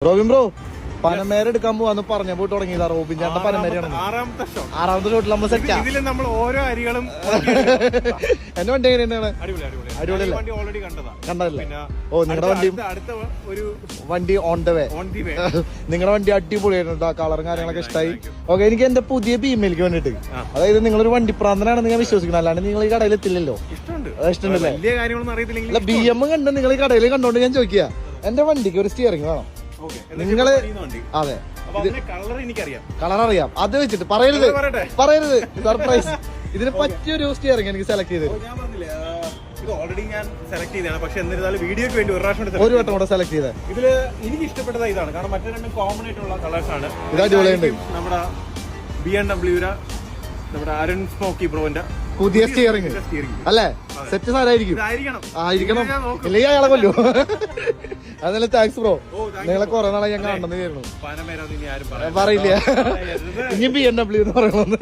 Robin bro Panamera എടുക്കാൻ പോവാന്ന് പറഞ്ഞ പോയിട്ട് തുടങ്ങിയതാ. റോബിൻ ചേട്ടൻ പനമേരയാണ്. ആറാമത്തെ ഷോട്ടിൽ നമ്മൾ സെറ്റാ. നമ്മൾ ഓരോ അരികളും എന്റെ വണ്ടി എങ്ങനെയാണ്? അടിപൊളിയല്ലേ? കണ്ടതല്ലേ? ഓ നിങ്ങളുടെ വണ്ടി വണ്ടി ഓൺ ദ വേ. നിങ്ങളുടെ വണ്ടി അടിപൊളിയായിട്ടുണ്ട്. കളറും കാര്യങ്ങളൊക്കെ ഇഷ്ടമായി. ഓക്കെ, എനിക്ക് എന്റെ പുതിയ ബിഎംഎയിലേക്ക് വേണ്ടിട്ട്, അതായത് നിങ്ങളൊരു വണ്ടി പ്രാന്തനാണെന്ന് ഞാൻ വിശ്വസിക്കണം. അല്ലാണ്ട് നിങ്ങൾ ഈ കടയിൽ എത്തില്ലല്ലോ. ഇഷ്ടമുണ്ടല്ലേ? അല്ല BM കണ്ട് നിങ്ങൾ ഈ കടയിൽ കണ്ടോണ്ട് ഞാൻ ചോദിക്കുക. എന്റെ വണ്ടിക്ക് ഒരു സ്റ്റിയറിംഗ് വേണം. നിങ്ങള് അതെ കളർ അറിയാം. അത് വെച്ചിട്ട് പറയരുത് സർപ്രൈസ്. ഇതിന് പറ്റിയൊരു സ്റ്റിയറിംഗ് എനിക്ക് സെലക്ട് ചെയ്തത്. ഓൾറെഡി ഞാൻ സെലക്ട് ചെയ്തതാണ്, പക്ഷെ എന്നിരുന്നാലും വീഡിയോക്ക് വേണ്ടി ഒരു വട്ടം കൂടെ സെലക്ട് ചെയ്തത്. ഇതില് എനിക്ക് ഇഷ്ടപ്പെട്ടത് ഇതാണ്, കാരണം മറ്റേ രണ്ടും കോമൺ ആയിട്ടുള്ള കളേഴ്സ് ആണ്. ഇത് അടിപൊളിയുണ്ട്. നമ്മുടെ BMW നമ്മുടെ അരുൺ സ്മോക്കി ബ്രോന്റെ പുതിയ സ്റ്റിയറിംഗ് അല്ലേ? സെറ്റ് സാധനമായിരിക്കും. ആയിരിക്കണം, ഇല്ലെങ്കിൽ അയാളെ കൊല്ലു. അതല്ല, താങ്ക്സ് ബ്രോ. നിങ്ങളെ കുറെ നാളെ ഞാൻ കാണണമെന്ന് കരുതുന്നു. പറയില്ല ഇനി BMW എന്ന് പറയണമെന്ന്.